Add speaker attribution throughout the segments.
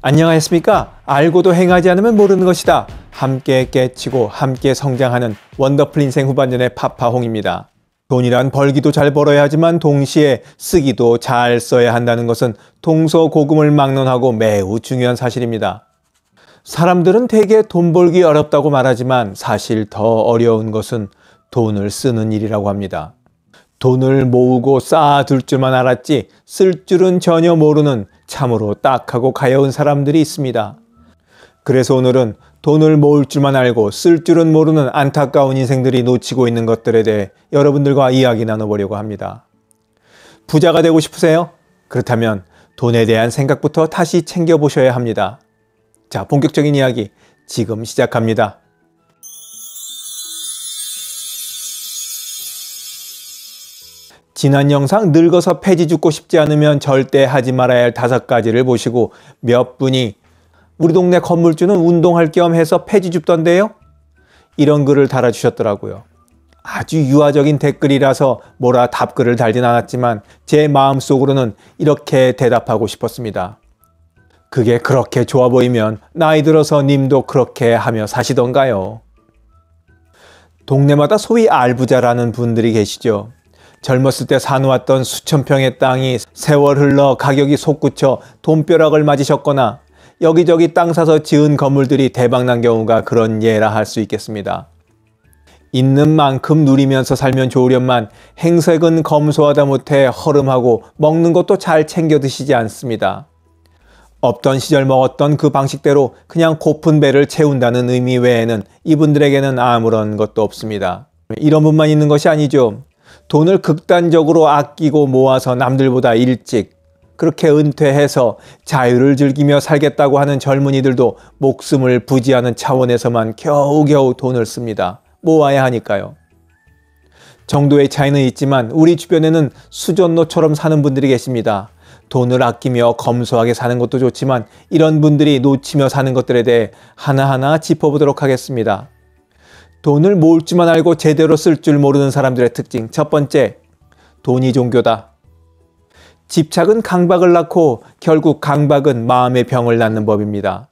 Speaker 1: 안녕하십니까? 알고도 행하지 않으면 모르는 것이다. 함께 깨치고 함께 성장하는 원더풀 인생 후반전의 파파홍입니다. 돈이란 벌기도 잘 벌어야 하지만 동시에 쓰기도 잘 써야 한다는 것은 동서고금을 막론하고 매우 중요한 사실입니다. 사람들은 대개 돈 벌기 어렵다고 말하지만 사실 더 어려운 것은 돈을 쓰는 일이라고 합니다. 돈을 모으고 쌓아둘 줄만 알았지 쓸 줄은 전혀 모르는 참으로 딱하고 가여운 사람들이 있습니다. 그래서 오늘은 돈을 모을 줄만 알고 쓸 줄은 모르는 안타까운 인생들이 놓치고 있는 것들에 대해 여러분들과 이야기 나눠보려고 합니다. 부자가 되고 싶으세요? 그렇다면 돈에 대한 생각부터 다시 챙겨보셔야 합니다. 자, 본격적인 이야기 지금 시작합니다. 지난 영상 늙어서 폐지 죽고 싶지 않으면 절대 하지 말아야 할 5가지를 보시고 몇 분이 우리 동네 건물주는 운동할 겸 해서 폐지 줍던데요? 이런 글을 달아주셨더라고요. 아주 유아적인 댓글이라서 뭐라 답글을 달진 않았지만 제 마음속으로는 이렇게 대답하고 싶었습니다. 그게 그렇게 좋아 보이면 나이 들어서 님도 그렇게 하며 사시던가요? 동네마다 소위 알부자라는 분들이 계시죠. 젊었을 때 사놓았던 수천 평의 땅이 세월 흘러 가격이 솟구쳐 돈벼락을 맞으셨거나 여기저기 땅 사서 지은 건물들이 대박난 경우가 그런 예라 할 수 있겠습니다. 있는 만큼 누리면서 살면 좋으련만 행색은 검소하다 못해 허름하고 먹는 것도 잘 챙겨 드시지 않습니다. 없던 시절 먹었던 그 방식대로 그냥 고픈 배를 채운다는 의미 외에는 이분들에게는 아무런 것도 없습니다. 이런 분만 있는 것이 아니죠. 돈을 극단적으로 아끼고 모아서 남들보다 일찍 그렇게 은퇴해서 자유를 즐기며 살겠다고 하는 젊은이들도 목숨을 부지하는 차원에서만 겨우겨우 돈을 씁니다. 모아야 하니까요. 정도의 차이는 있지만 우리 주변에는 수전노처럼 사는 분들이 계십니다. 돈을 아끼며 검소하게 사는 것도 좋지만 이런 분들이 놓치며 사는 것들에 대해 하나하나 짚어보도록 하겠습니다. 돈을 모을 줄만 알고 제대로 쓸 줄 모르는 사람들의 특징. 첫 번째, 돈이 종교다. 집착은 강박을 낳고 결국 강박은 마음의 병을 낳는 법입니다.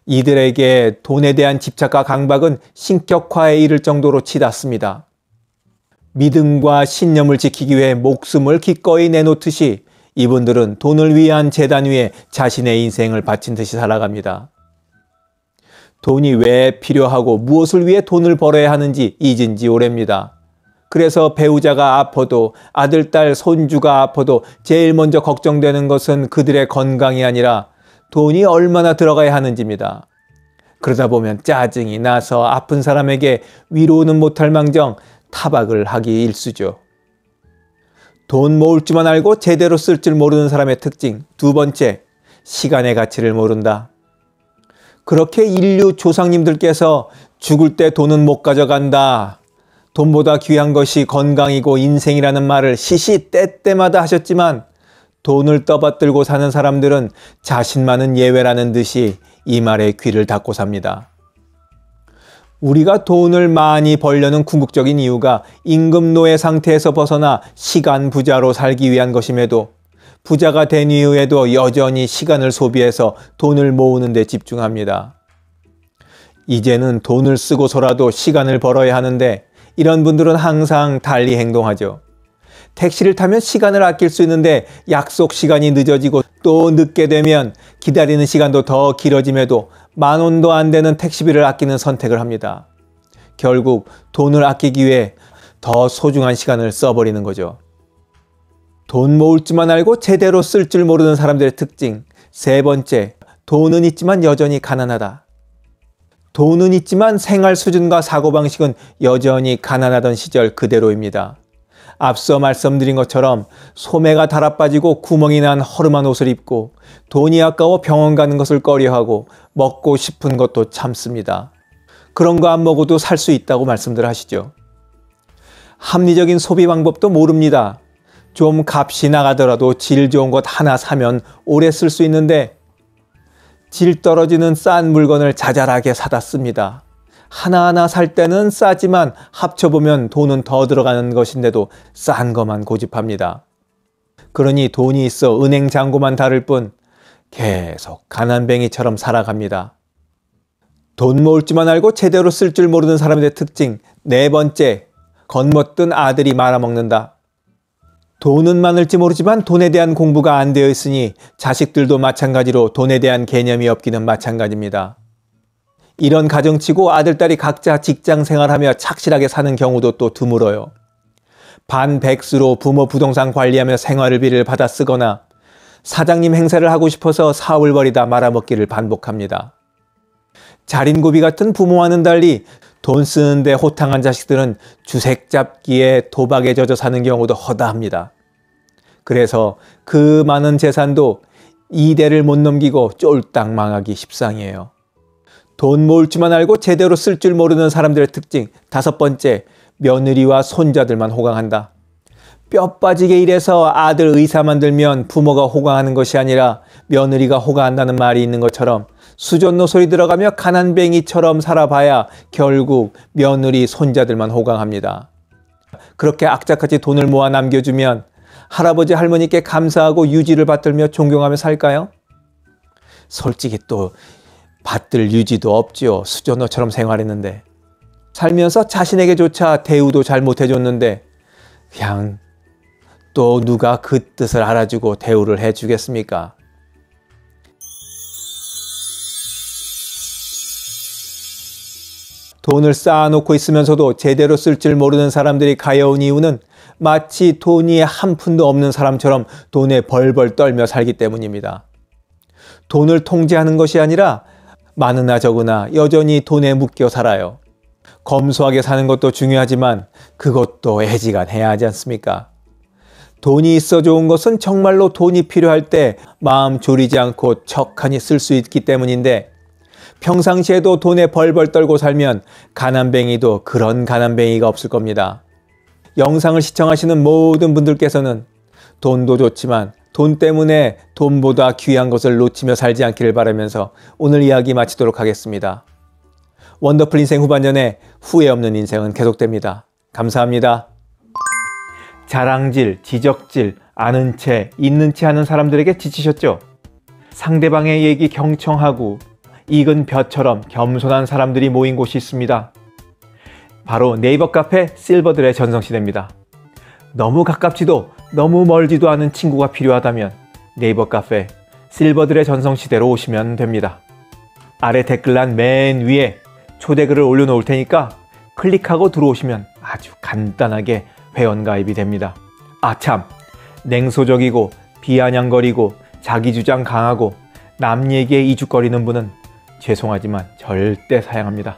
Speaker 1: 이들에게 돈에 대한 집착과 강박은 신격화에 이를 정도로 치닫습니다. 믿음과 신념을 지키기 위해 목숨을 기꺼이 내놓듯이 이분들은 돈을 위한 재단 위에 자신의 인생을 바친 듯이 살아갑니다. 돈이 왜 필요하고 무엇을 위해 돈을 벌어야 하는지 잊은 지 오래입니다. 그래서 배우자가 아파도 아들, 딸, 손주가 아파도 제일 먼저 걱정되는 것은 그들의 건강이 아니라 돈이 얼마나 들어가야 하는지입니다. 그러다 보면 짜증이 나서 아픈 사람에게 위로는 못할 망정 타박을 하기 일쑤죠. 돈 모을 줄만 알고 제대로 쓸 줄 모르는 사람의 특징. 두 번째, 시간의 가치를 모른다. 그렇게 인류 조상님들께서 죽을 때 돈은 못 가져간다. 돈보다 귀한 것이 건강이고 인생이라는 말을 시시때때마다 하셨지만 돈을 떠받들고 사는 사람들은 자신만은 예외라는 듯이 이 말에 귀를 닫고 삽니다. 우리가 돈을 많이 벌려는 궁극적인 이유가 임금노예 상태에서 벗어나 시간 부자로 살기 위한 것임에도 부자가 된 이후에도 여전히 시간을 소비해서 돈을 모으는 데 집중합니다. 이제는 돈을 쓰고서라도 시간을 벌어야 하는데 이런 분들은 항상 달리 행동하죠. 택시를 타면 시간을 아낄 수 있는데 약속 시간이 늦어지고 또 늦게 되면 기다리는 시간도 더 길어짐에도 10,000원도 안 되는 택시비를 아끼는 선택을 합니다. 결국 돈을 아끼기 위해 더 소중한 시간을 써버리는 거죠. 돈 모을 줄만 알고 제대로 쓸 줄 모르는 사람들의 특징. 세 번째, 돈은 있지만 여전히 가난하다. 돈은 있지만 생활 수준과 사고방식은 여전히 가난하던 시절 그대로입니다. 앞서 말씀드린 것처럼 소매가 달아빠지고 구멍이 난 허름한 옷을 입고 돈이 아까워 병원 가는 것을 꺼려하고 먹고 싶은 것도 참습니다. 그런 거 안 먹어도 살 수 있다고 말씀들 하시죠. 합리적인 소비 방법도 모릅니다. 좀 값이 나가더라도 질 좋은 것 하나 사면 오래 쓸 수 있는데 질 떨어지는 싼 물건을 자잘하게 사다 씁니다. 하나하나 살 때는 싸지만 합쳐보면 돈은 더 들어가는 것인데도 싼 것만 고집합니다. 그러니 돈이 있어 은행 잔고만 다를 뿐 계속 가난뱅이처럼 살아갑니다. 돈 모을 줄만 알고 제대로 쓸 줄 모르는 사람들의 특징. 네 번째, 겉멋든 아들이 말아먹는다. 돈은 많을지 모르지만 돈에 대한 공부가 안 되어 있으니 자식들도 마찬가지로 돈에 대한 개념이 없기는 마찬가지입니다. 이런 가정치고 아들딸이 각자 직장 생활하며 착실하게 사는 경우도 또 드물어요. 반백수로 부모 부동산 관리하며 생활비를 받아 쓰거나 사장님 행세를 하고 싶어서 사업을 벌이다 말아먹기를 반복합니다. 자린고비 같은 부모와는 달리 돈 쓰는데 호탕한 자식들은 주색 잡기에 도박에 젖어 사는 경우도 허다합니다. 그래서 그 많은 재산도 2대를 못 넘기고 쫄딱 망하기 십상이에요. 돈 모을 줄만 알고 제대로 쓸 줄 모르는 사람들의 특징. 다섯 번째, 며느리와 손자들만 호강한다. 뼈 빠지게 일해서 아들 의사 만들면 부모가 호강하는 것이 아니라 며느리가 호강한다는 말이 있는 것처럼 수전노 소리 들어가며 가난뱅이처럼 살아봐야 결국 며느리 손자들만 호강합니다. 그렇게 악착같이 돈을 모아 남겨주면 할아버지 할머니께 감사하고 유지를 받들며 존경하며 살까요? 솔직히 또 받들 유지도 없죠. 수전노처럼 생활했는데. 살면서 자신에게조차 대우도 잘 못해줬는데 그냥 또 누가 그 뜻을 알아주고 대우를 해주겠습니까? 돈을 쌓아놓고 있으면서도 제대로 쓸 줄 모르는 사람들이 가여운 이유는 마치 돈이 한 푼도 없는 사람처럼 돈에 벌벌 떨며 살기 때문입니다. 돈을 통제하는 것이 아니라 많으나 적으나 여전히 돈에 묶여 살아요. 검소하게 사는 것도 중요하지만 그것도 애지간해야 하지 않습니까? 돈이 있어 좋은 것은 정말로 돈이 필요할 때 마음 졸이지 않고 척하니 쓸 수 있기 때문인데 평상시에도 돈에 벌벌 떨고 살면 가난뱅이도 그런 가난뱅이가 없을 겁니다. 영상을 시청하시는 모든 분들께서는 돈도 좋지만 돈 때문에 돈보다 귀한 것을 놓치며 살지 않기를 바라면서 오늘 이야기 마치도록 하겠습니다. 원더풀 인생 후반전에 후회 없는 인생은 계속됩니다. 감사합니다. 자랑질, 지적질, 아는 채, 있는 채 하는 사람들에게 지치셨죠? 상대방의 얘기 경청하고 익은 벼처럼 겸손한 사람들이 모인 곳이 있습니다. 바로 네이버 카페 실버들의 전성시대입니다. 너무 가깝지도 너무 멀지도 않은 친구가 필요하다면 네이버 카페 실버들의 전성시대로 오시면 됩니다. 아래 댓글란 맨 위에 초대글을 올려놓을 테니까 클릭하고 들어오시면 아주 간단하게 회원가입이 됩니다. 아참, 냉소적이고 비아냥거리고 자기주장 강하고 남 얘기에 이죽거리는 분은 죄송하지만 절대 사양합니다.